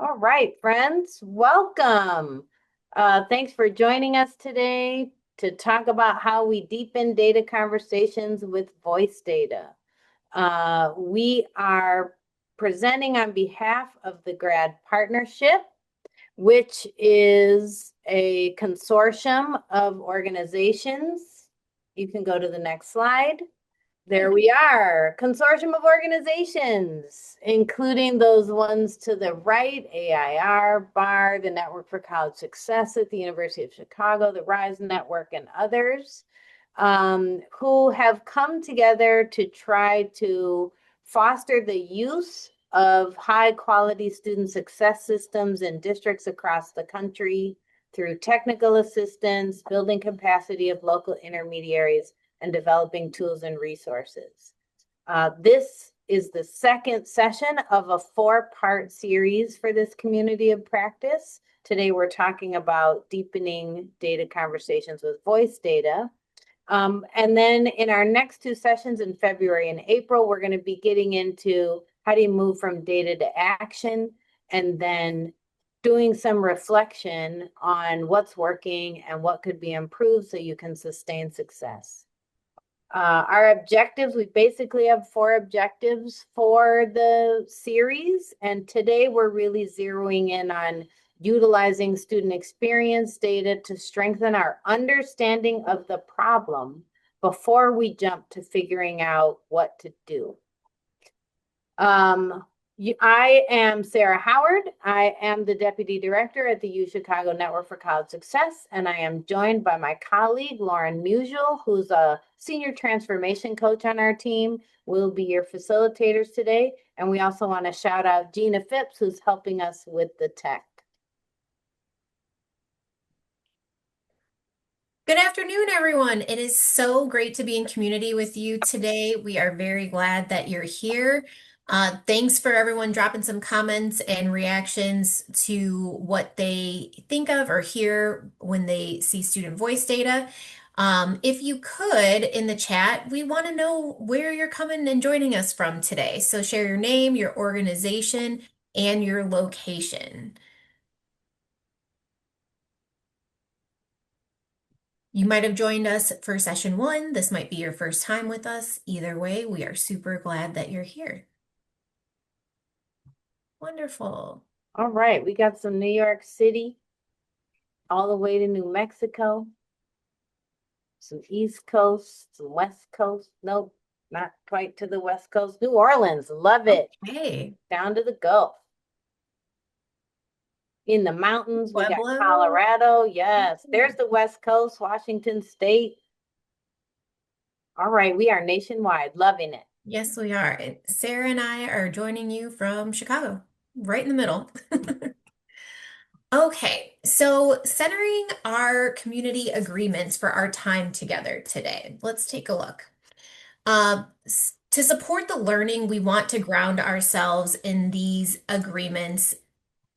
All right, friends, welcome. Thanks for joining us today to talk about how we deepen data conversations with voice data. We are presenting on behalf of the Grad Partnership, which is a consortium of organizations. You can go to the next slide. There we are, consortium of organizations, including those ones to the right, AIR, BAR, the Network for College Success at the University of Chicago, the RISE Network, and others, who have come together to try to foster the use of high quality student success systems in districts across the country through technical assistance, building capacity of local intermediaries, and developing tools and resources. This is the second session of a four-part series for this community of practice. Today, we're talking about deepening data conversations with voice data. And then in our next two sessions in February and April, we're going to be getting into how do you move from data to action, and then doing some reflection on what's working and what could be improved so you can sustain success. Our objectives, we basically have four objectives for the series. And today we're really zeroing in on utilizing student experience data to strengthen our understanding of the problem before we jump to figuring out what to do. I am Sarah Howard. I am the Deputy Director at the U Chicago Network for College Success, and I am joined by my colleague, Lauren Musial, who's a Senior Transformation Coach on our team. We'll be your facilitators today, and we also want to shout out Gina Phipps, who's helping us with the tech. Good afternoon, everyone. It is so great to be in community with you today. We are very glad that you're here. Thanks for everyone dropping some comments and reactions to what they think of or hear when they see student voice data. If you could, in the chat, we want to know where you're coming and joining us from today. So share your name, your organization, and your location. You might have joined us for session one. This might be your first time with us. Either way, we are super glad that you're here. Wonderful. All right, we got some New York City all the way to New Mexico, some East Coast, some West Coast. Nope, not quite to the West Coast. New Orleans, love it. Okay. Down to the Gulf. In the mountains, we got Pueblo. Colorado. Yes, there's the West Coast, Washington State. All right, we are nationwide, loving it. Yes, we are. And Sarah and I are joining you from Chicago, right in the middle. Okay, so centering our community agreements for our time together today. Let's take a look. To support the learning, we want to ground ourselves in these agreements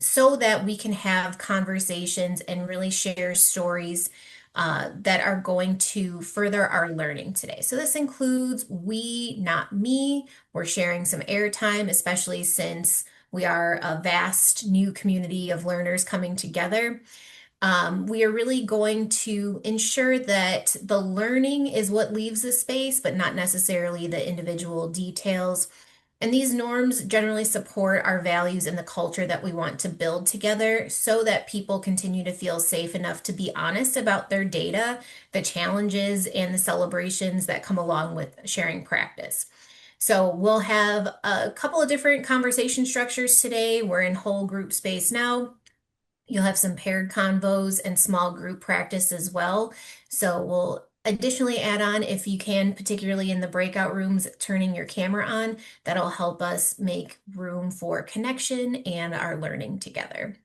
so that we can have conversations and really share stories that are going to further our learning today. So this includes we, not me. We're sharing some airtime, especially since we are a vast new community of learners coming together. We are really going to ensure that the learning is what leaves the space, but not necessarily the individual details. And these norms generally support our values and the culture that we want to build together so that people continue to feel safe enough to be honest about their data, the challenges, and the celebrations that come along with sharing practice. So we'll have a couple of different conversation structures today. We're in whole group space now. You'll have some paired convos and small group practice as well. So we'll additionally add on, if you can, particularly in the breakout rooms, turning your camera on. That'll help us make room for connection and our learning together.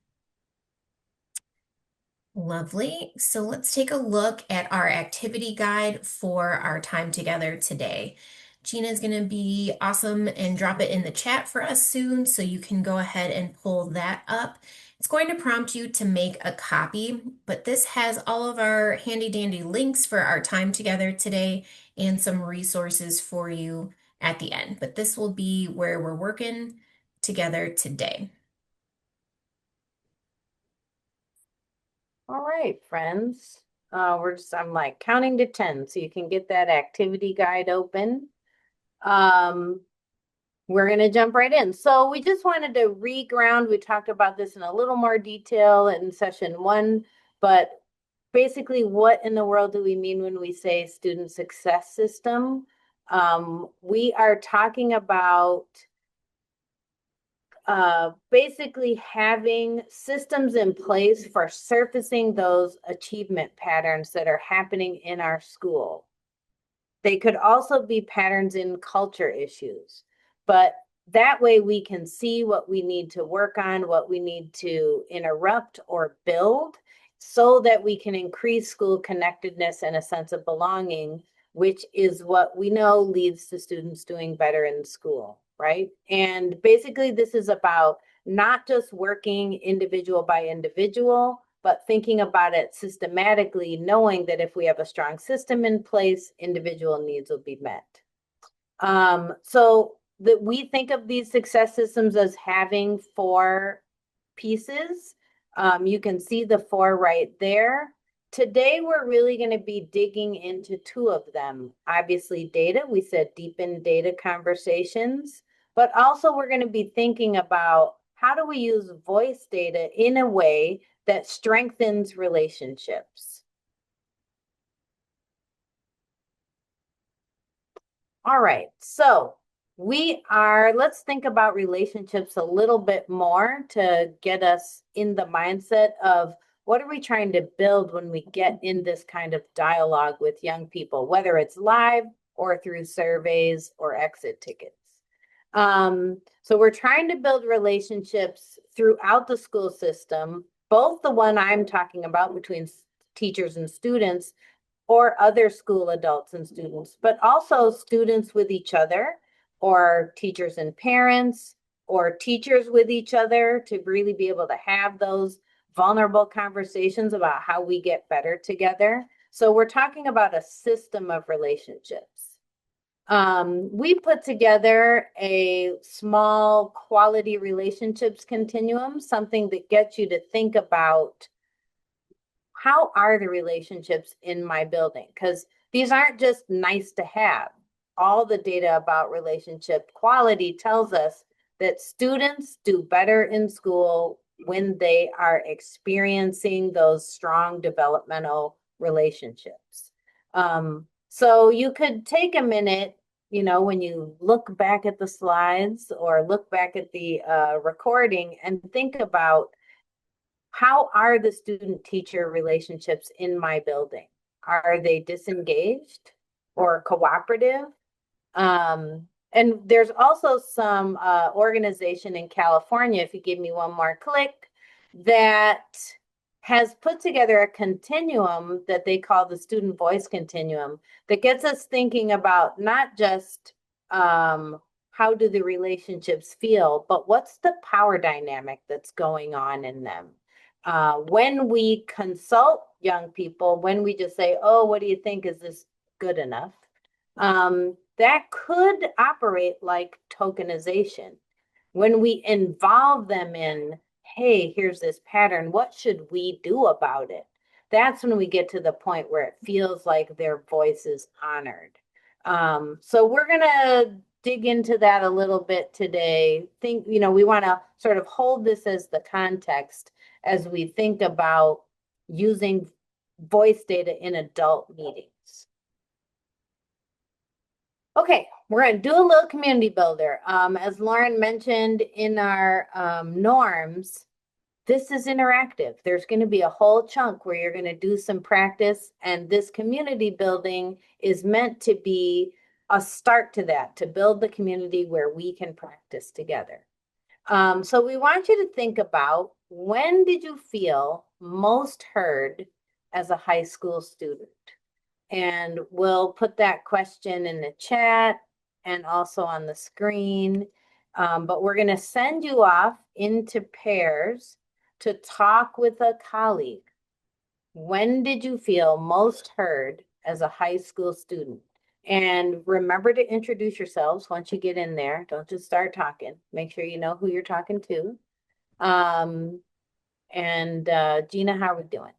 Lovely. So let's take a look at our activity guide for our time together today. Gina is going to be awesome and drop it in the chat for us soon, so you can go ahead and pull that up. It's going to prompt you to make a copy, but this has all of our handy dandy links for our time together today and some resources for you at the end. But this will be where we're working together today. All right, friends. I'm like counting to 10 so you can get that activity guide open. Um, we're going to jump right in. So we just wanted to reground. We talked about this in a little more detail in session one, but basically, what in the world do we mean when we say student success system? We are talking about basically having systems in place for surfacing those achievement patterns that are happening in our school. They could also be patterns in culture issues, but that way we can see what we need to work on, what we need to interrupt or build so that we can increase school connectedness and a sense of belonging, which is what we know leads to students doing better in school, right? And basically, this is about not just working individual by individual, but thinking about it systematically, knowing that if we have a strong system in place, individual needs will be met. So that we think of these success systems as having four pieces. You can see the four right there. Today, we're really going to be digging into two of them. Obviously, data, we said deepen data conversations, but also we're going to be thinking about how do we use voice data in a way that strengthens relationships. All right, so let's think about relationships a little bit more to get us in the mindset of what are we trying to build when we get in this kind of dialogue with young people, whether it's live or through surveys or exit tickets. So we're trying to build relationships throughout the school system, both the one I'm talking about between teachers and students, or other school adults and students, but also students with each other, or teachers and parents, or teachers with each other to really be able to have those vulnerable conversations about how we get better together. So we're talking about a system of relationships. We put together a small quality relationships continuum, something that gets you to think about how are the relationships in my building? Because these aren't just nice to have. All the data about relationship quality tells us that students do better in school when they are experiencing those strong developmental relationships. So you could take a minute, when you look back at the slides or look back at the recording and think about how are the student teacher relationships in my building? Are they disengaged or cooperative? And there's also some organization in California, if you give me one more click, that has put together a continuum that they call the student voice continuum that gets us thinking about not just how do the relationships feel, but what's the power dynamic that's going on in them. When we consult young people, when we just say, oh, what do you think? Is this good enough? That could operate like tokenization. When we involve them in, hey, here's this pattern, what should we do about it? That's when we get to the point where it feels like their voice is honored. So we're going to dig into that a little bit today. We want to sort of hold this as the context as we think about using voice data in adult meetings. Okay, we're going to do a little community builder. As Lauren mentioned in our norms, this is interactive. There's going to be a whole chunk where you're going to do some practice, and this community building is meant to be a start to that, to build the community where we can practice together. So we want you to think about, when did you feel most heard as a high school student? And we'll put that question in the chat and also on the screen. But we're going to send you off into pairs to talk with a colleague. When did you feel most heard as a high school student? And remember to introduce yourselves once you get in there. Don't just start talking. Make sure you know who you're talking to. And Gina, how are we doing?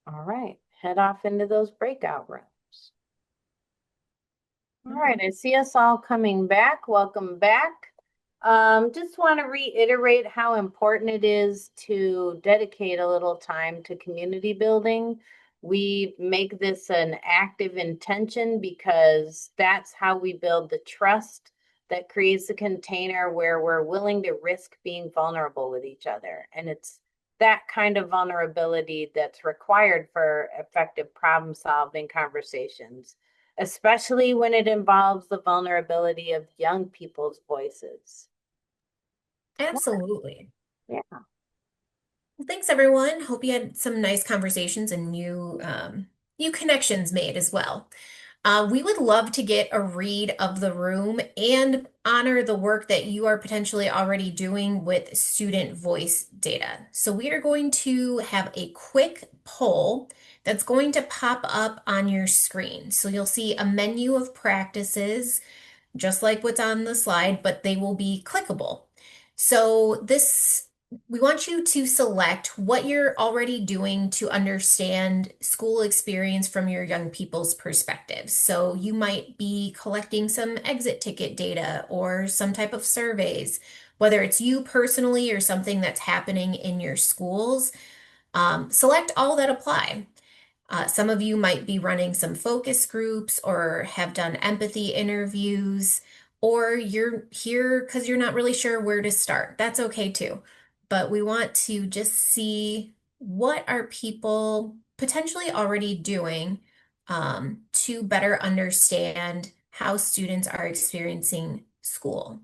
All right, head off into those breakout rooms. All right, I see us all coming back. Welcome back. Just want to reiterate how important it is to dedicate a little time to community building. We make this an active intention because that's how we build the trust that creates a container where we're willing to risk being vulnerable with each other. And it's that kind of vulnerability that's required for effective problem solving conversations, especially when it involves the vulnerability of young people's voices. Absolutely. Yeah. Well, thanks everyone. Hope you had some nice conversations and new connections made as well. We would love to get a read of the room and honor the work that you are potentially already doing with student voice data. So we are going to have a quick poll that's going to pop up on your screen. So you'll see a menu of practices just like what's on the slide, but they will be clickable. So we want you to select what you're already doing to understand school experience from your young people's perspective. So you might be collecting some exit ticket data or some type of surveys, whether it's you personally or something that's happening in your schools. Select all that apply. Some of you might be running some focus groups or have done empathy interviews, or you're here because you're not really sure where to start. That's okay too. But we want to just see what are people potentially already doing to better understand how students are experiencing school.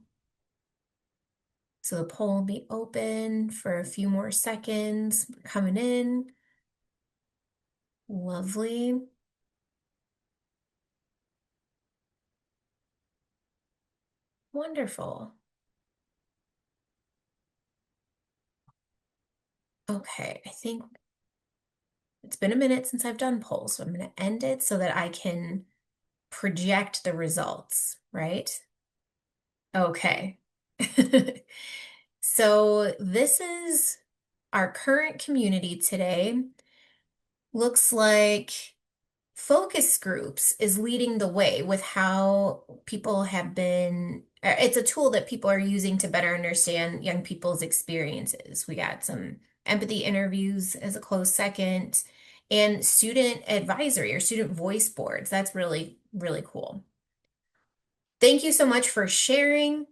So the poll will be open for a few more seconds. Coming in. Lovely. Wonderful. Okay, I think it's been a minute since I've done polls, so I'm going to end it so that I can project the results, right? Okay. So this is our current community today. Looks like focus groups is leading the way with how people have been. It's a tool that people are using to better understand young people's experiences. We got some empathy interviews as a close second, and student advisory or student voice boards. That's really, really cool. Thank you so much for sharing.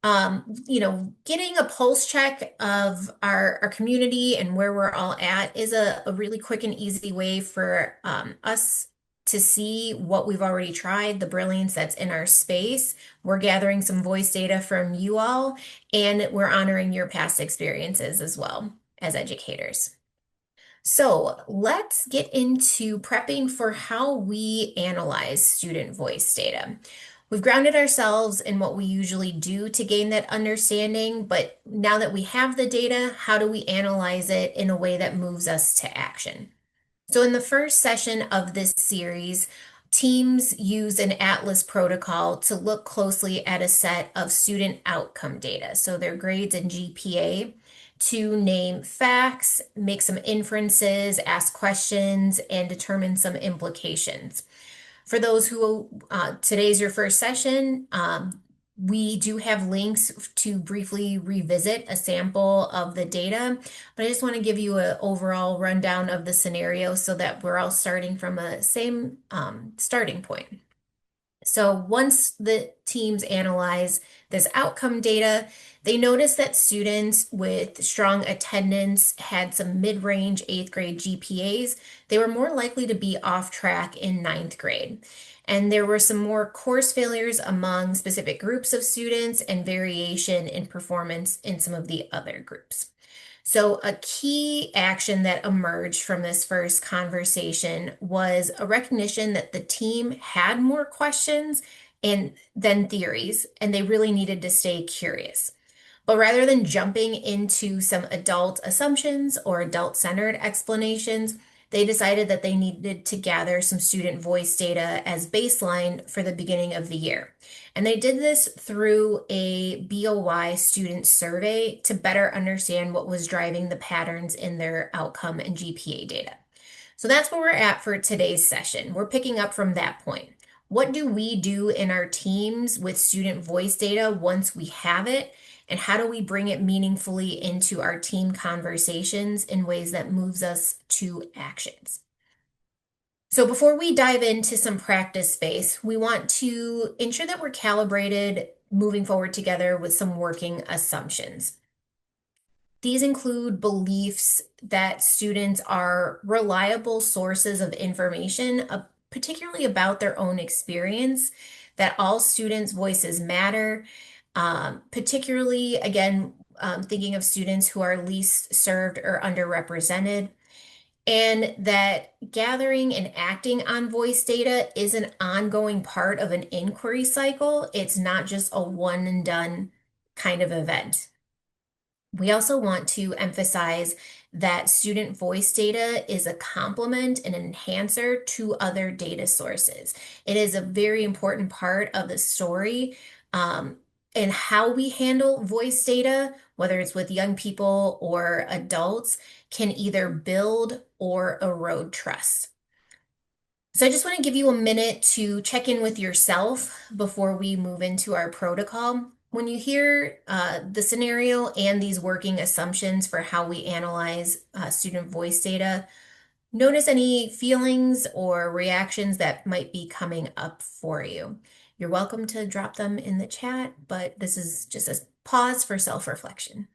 Getting a pulse check of our community and where we're all at is a really quick and easy way for us to see what we've already tried, the brilliance that's in our space. We're gathering some voice data from you all, and we're honoring your past experiences as well as educators. So let's get into prepping for how we analyze student voice data. We've grounded ourselves in what we usually do to gain that understanding, but now that we have the data, how do we analyze it in a way that moves us to action? So in the first session of this series, teams use an Atlas protocol to look closely at a set of student outcome data, so their grades and GPA, to name facts, make some inferences, ask questions, and determine some implications. For those who today's your first session, we do have links to briefly revisit a sample of the data, but I just want to give you an overall rundown of the scenario so that we're all starting from a same starting point. So once the teams analyze this outcome data, they notice that students with strong attendance had some mid-range eighth grade GPAs. They were more likely to be off track in ninth grade. And there were some more course failures among specific groups of students and variation in performance in some of the other groups. So, a key action that emerged from this first conversation was a recognition that the team had more questions and than theories, and they really needed to stay curious. But rather than jumping into some adult assumptions or adult-centered explanations, they decided that they needed to gather some student voice data as baseline for the beginning of the year. And they did this through a BOY student survey to better understand what was driving the patterns in their outcome and GPA data. So that's where we're at for today's session. We're picking up from that point. What do we do in our teams with student voice data once we have it? And how do we bring it meaningfully into our team conversations in ways that moves us to actions? So before we dive into some practice space, we want to ensure that we're calibrated moving forward together with some working assumptions. These include beliefs that students are reliable sources of information, particularly about their own experience, that all students' voices matter, particularly, again, thinking of students who are least served or underrepresented, and that gathering and acting on voice data is an ongoing part of an inquiry cycle. It's not just a one and done kind of event. We also want to emphasize that student voice data is a complement and enhancer to other data sources. It is a very important part of the story, and how we handle voice data, whether it's with young people or adults, can either build or erode trust. So I just want to give you a minute to check in with yourself before we move into our protocol. When you hear the scenario and these working assumptions for how we analyze student voice data, notice any feelings or reactions that might be coming up for you. You're welcome to drop them in the chat, but this is just a pause for self-reflection.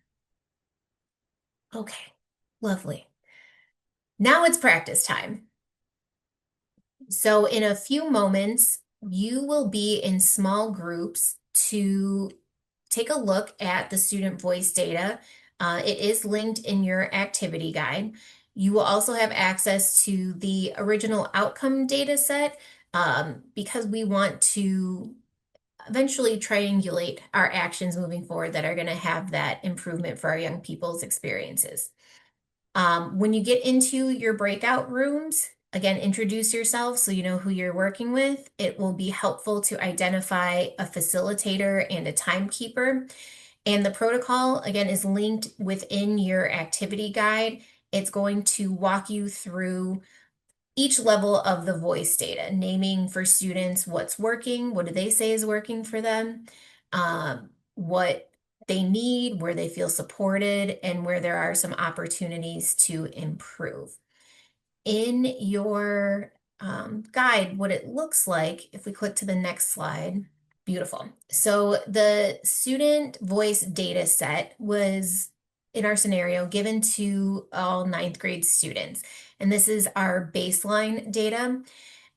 Okay, lovely. Now it's practice time. So in a few moments, you will be in small groups to take a look at the student voice data. It is linked in your activity guide. You will also have access to the original outcome data set, because we want to eventually triangulate our actions moving forward that are going to have that improvement for our young people's experiences. When you get into your breakout rooms, again, introduce yourself so you know who you're working with. It will be helpful to identify a facilitator and a timekeeper. And the protocol, again, is linked within your activity guide. It's going to walk you through each level of the voice data, naming for students what's working, what do they say is working for them, what they need, where they feel supported, and where there are some opportunities to improve. In your guide, what it looks like, if we click to the next slide, beautiful. So the student voice data set was, in our scenario, given to all ninth grade students. And this is our baseline data.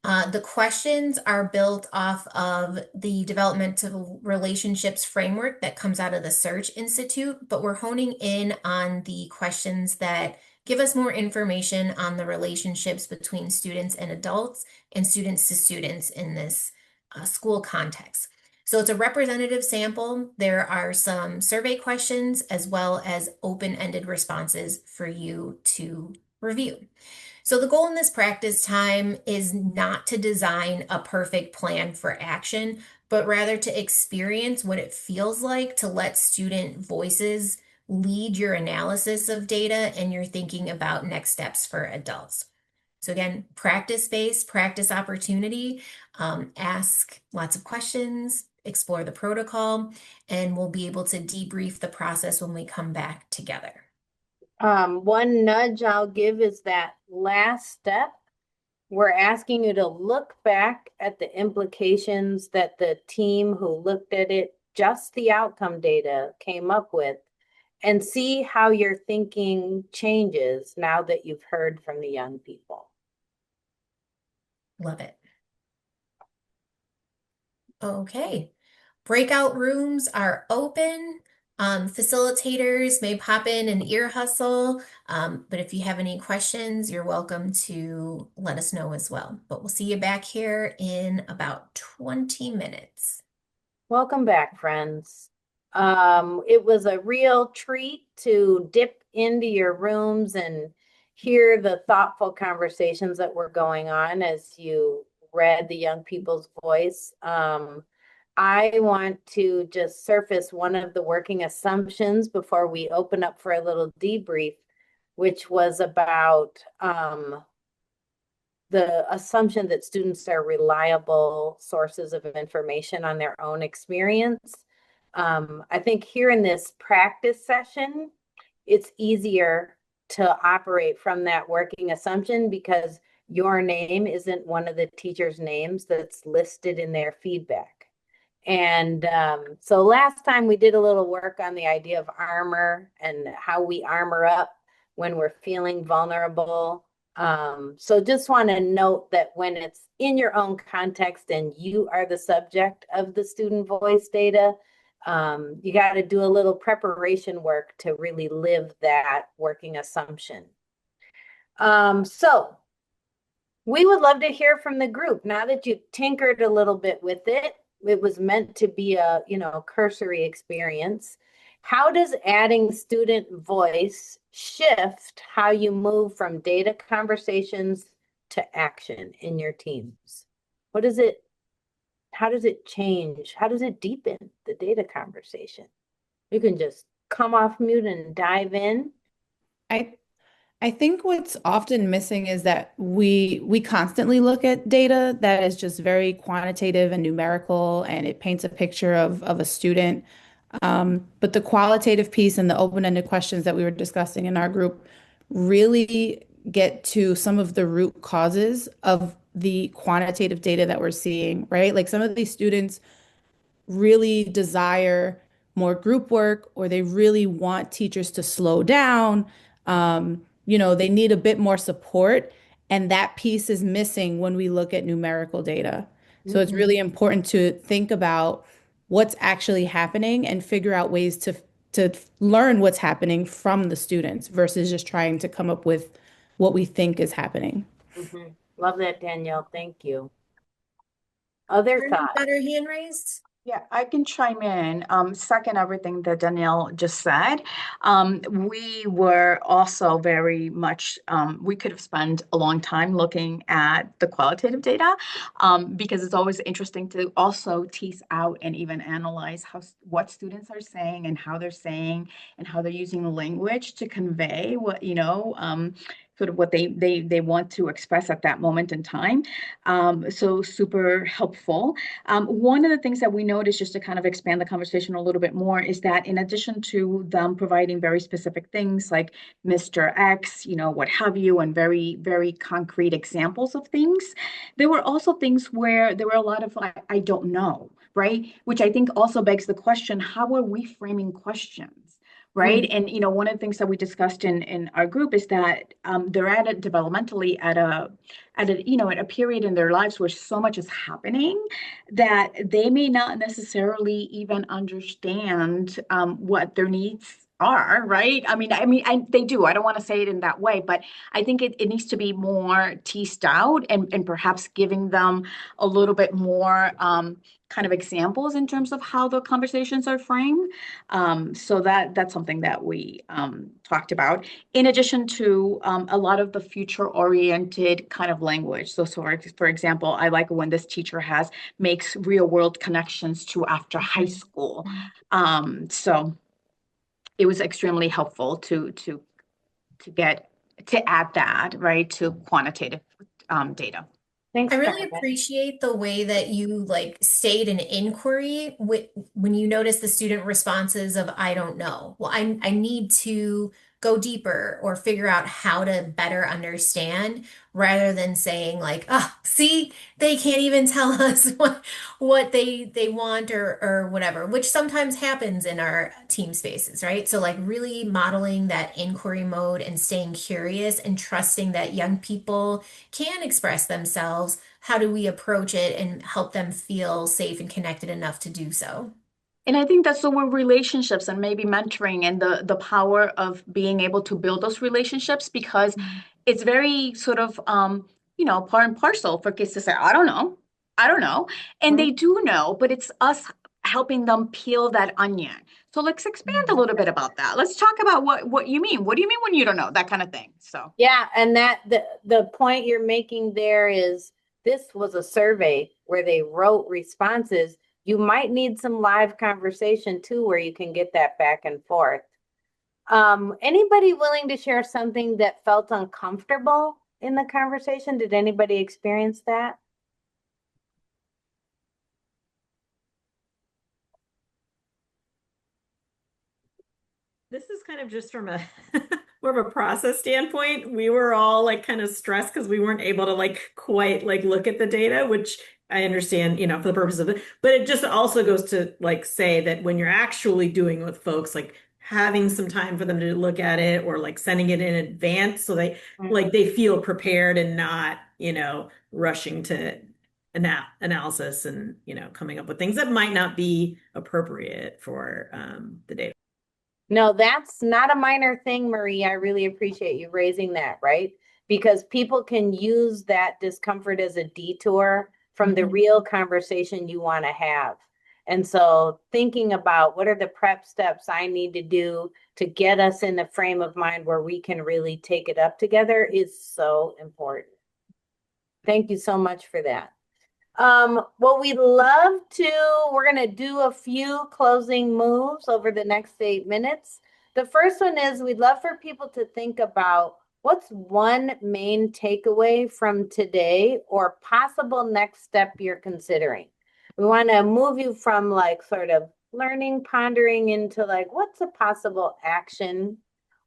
The questions are built off of the developmental relationships framework that comes out of the Search Institute, but we're honing in on the questions that give us more information on the relationships between students and adults and students to students in this school context. So it's a representative sample. There are some survey questions as well as open-ended responses for you to review. So the goal in this practice time is not to design a perfect plan for action, but rather to experience what it feels like to let student voices lead your analysis of data and your thinking about next steps for adults. So again, practice-based, practice opportunity, ask lots of questions, explore the protocol, and we'll be able to debrief the process when we come back together. One nudge I'll give is that last step. We're asking you to look back at the implications that the team who looked at it, just the outcome data, came up with, and see how your thinking changes now that you've heard from the young people. Love it. Okay. Breakout rooms are open. Facilitators may pop in and ear hustle, but if you have any questions, you're welcome to let us know as well. But we'll see you back here in about 20 minutes. Welcome back, friends. It was a real treat to dip into your rooms and hear the thoughtful conversations that were going on as you read the young people's voice. I want to just surface one of the working assumptions before we open up for a little debrief, which was about the assumption that students are reliable sources of information on their own experience. I think here in this practice session, it's easier to operate from that working assumption because your name isn't one of the teacher's names that's listed in their feedback. And so last time we did a little work on the idea of armor and how we armor up when we're feeling vulnerable. So just want to note that when it's in your own context and you are the subject of the student voice data, you got to do a little preparation work to really live that working assumption. So we would love to hear from the group. Now that you've tinkered a little bit with it, it was meant to be a, cursory experience. How does adding student voice shift how you move from data conversations to action in your teams? How does it change? How does it deepen the data conversation? You can just come off mute and dive in. I I think what's often missing is that we constantly look at data that is just very quantitative and numerical, and it paints a picture of a student. But the qualitative piece and the open-ended questions that we were discussing in our group really get to some of the root causes of the quantitative data that we're seeing, right? Like some of these students really desire more group work or they really want teachers to slow down. They need a bit more support. And that piece is missing when we look at numerical data. So it's Mhm. really important to think about what's actually happening and figure out ways to learn what's happening from the students versus just trying to come up with what we think is happening. Mhm. Love that, Danielle. Thank you. Other Brenda thoughts? got her hand raised. Yeah, I can chime in. Second, everything that Danielle just said. We were also very much, we could have spent a long time looking at the qualitative data because it's always interesting to also tease out and even analyze what students are saying and how they're using the language to convey what, sort of what they want to express at that moment in time. So super helpful. One of the things that we noticed, just to kind of expand the conversation a little bit more, is that in addition to them providing very specific things like Mr. X, what have you, and very, very concrete examples of things, there were also things where there were a lot of I don't know, right? Which I think also begs the question, how are we framing questions? Right. Mhm. And, one of the things that we discussed in our group is that they're developmentally at a period in their lives where so much is happening that they may not necessarily even understand what their needs are, right? They do. I don't want to say it in that way, but I think it needs to be more teased out and perhaps giving them a little bit more kind of examples in terms of how the conversations are framed. So that's something that we talked about. In addition to a lot of the future-oriented kind of language. So, for example, I like when this teacher makes real-world connections to after high school. So it was extremely helpful to add that right to quantitative data. Thanks, I really Carmen. appreciate the way that you like stayed an inquiry when you notice the student responses of I don't know. Well, I need to go deeper or figure out how to better understand rather than saying like, oh, see, they can't even tell us what they want or whatever, which sometimes happens in our team spaces, right? So like really modeling that inquiry mode and staying curious and trusting that young people can express themselves, how do we approach it and help them feel safe and connected enough to do so? And I think that's the word relationships and maybe mentoring and the power of being able to build those relationships because it's very sort of part and parcel for kids to say, I don't know. And Mhm. they do know, but it's us helping them peel that onion. So let's expand a little bit about that. Let's talk about what you mean. What do you mean when you don't know? That kind of thing. So Yeah, and that the point you're making there is this was a survey where they wrote responses. You might need some live conversation too, where you can get that back and forth. Anybody willing to share something that felt uncomfortable in the conversation? Did anybody experience that? This is kind of just from a more of a process standpoint. We were all like kind of stressed because we weren't able to like quite like look at the data, which I understand, you know, for the purpose of it. But it just also goes to like say that when you're actually doing with folks, like having some time for them to look at it or like sending it in advance so they feel prepared and not, you know, rushing to analysis and, you know, coming up with things that might not be appropriate for the data. No, that's not a minor thing, Marie. I really appreciate you raising that, right? Because people can use that discomfort as a detour from the real conversation you want to have. And so thinking about what are the prep steps I need to do to get us in the frame of mind where we can really take it up together is so important. Thank you so much for that. Well, we'd love to, we're going to do a few closing moves over the next 8 minutes. The first one is we'd love for people to think about what's one main takeaway from today or possible next step you're considering. We want to move you from like sort of learning, pondering into like what's a possible action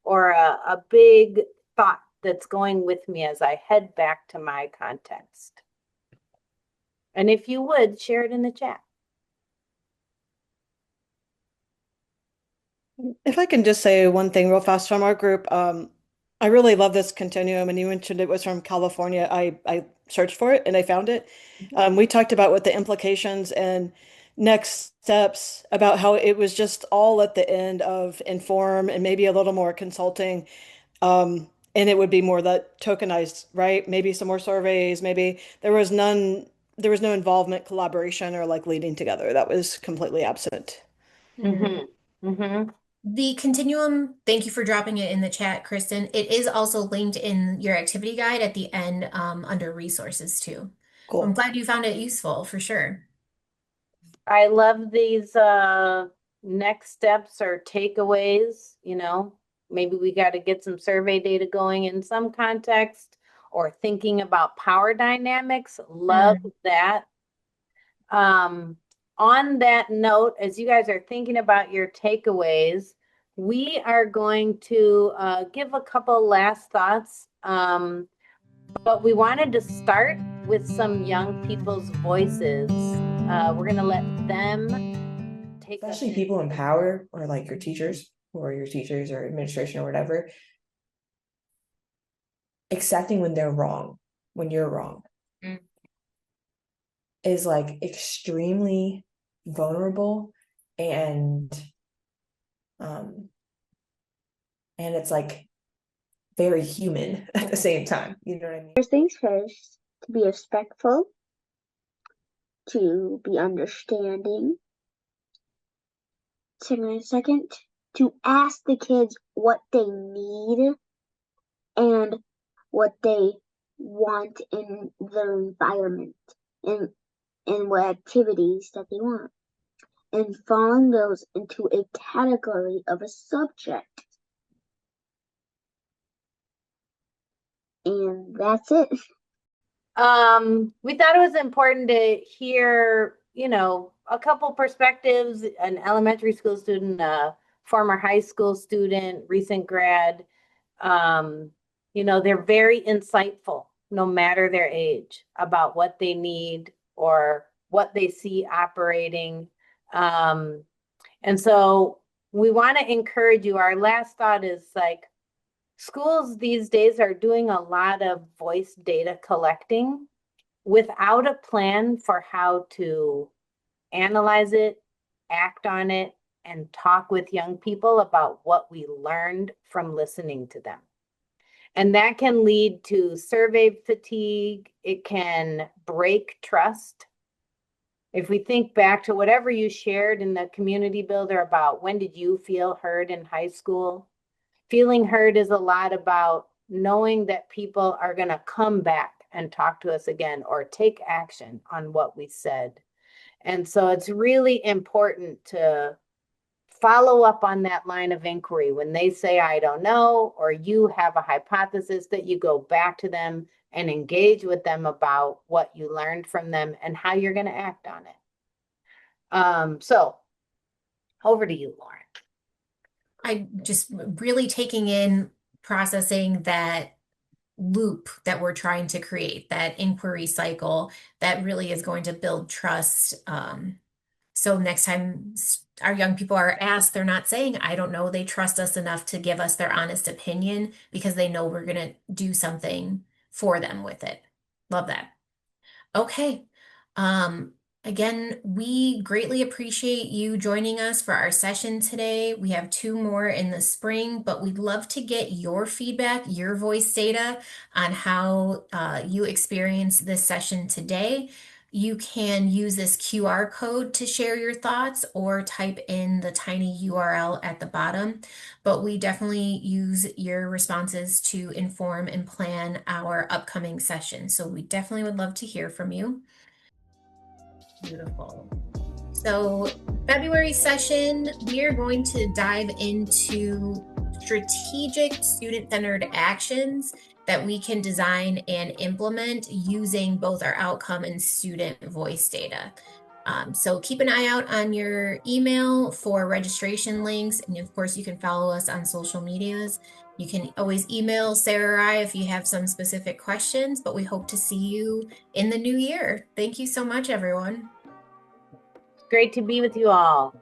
or a big thought that's going with me as I head back to my context. And if you would, share it in the chat. If I can just say one thing real fast from our group, I really love this continuum, and you mentioned it was from California. I searched for it and I found it. We talked about what the implications and next steps about how it was just all at the end of inform and maybe a little more consulting. And it would be more that tokenized, right? Maybe some more surveys, maybe there was no involvement, collaboration, or like leading together. That was completely absent. The continuum, thank you for dropping it in the chat, Kristen. It is also linked in your activity guide at the end under resources too. Cool. I'm glad you found it useful for sure. I love these next steps or takeaways, you know, maybe we got to get some survey data going in some context or thinking about power dynamics. Love that. On that note, as you guys are thinking about your takeaways, we are going to give a couple last thoughts. But we wanted to start with some young people's voices. We're going to let them take us Especially in. people in power or like your teachers or administration or whatever, accepting when they're wrong, when you're wrong, is like extremely vulnerable and it's like very human at the same time. You know what I mean? First things first, to be respectful, to be understanding. Second, to ask the kids what they need and what they want in their environment and what activities that they want. And falling those into a category of a subject. And that's it. We thought it was important to hear, you know, a couple perspectives, an elementary school student, a former high school student, recent grad. You know, they're very insightful, no matter their age, about what they need or what they see operating. And so we want to encourage you. Our last thought is like, schools these days are doing a lot of voice data collecting without a plan for how to analyze it, act on it, and talk with young people about what we learned from listening to them. And that can lead to survey fatigue. It can break trust. If we think back to whatever you shared in the community builder about when did you feel heard in high school, feeling heard is a lot about knowing that people are going to come back and talk to us again or take action on what we said. And so it's really important to follow up on that line of inquiry. When they say, I don't know, or you have a hypothesis, that you go back to them and engage with them about what you learned from them and how you're going to act on it. So over to you, Lauren. I just really taking in, processing that loop that we're trying to create, that inquiry cycle that really is going to build trust. So next time our young people are asked, they're not saying, I don't know. They trust us enough to give us their honest opinion because they know we're going to do something for them with it. Love that. Okay. Um, Again, we greatly appreciate you joining us for our session today. We have 2 more in the spring, but we'd love to get your feedback, your voice data on how you experienced this session today. You can use this QR code to share your thoughts or type in the tiny URL at the bottom. But we definitely use your responses to inform and plan our upcoming session. So we definitely would love to hear from you. Beautiful. So February session, we are going to dive into strategic student-centered actions that we can design and implement using both our outcome and student voice data. So keep an eye out on your email for registration links. And of course, you can follow us on social medias. You can always email Sarah or I if you have some specific questions, but we hope to see you in the new year. Thank you so much, everyone. Great to be with you all.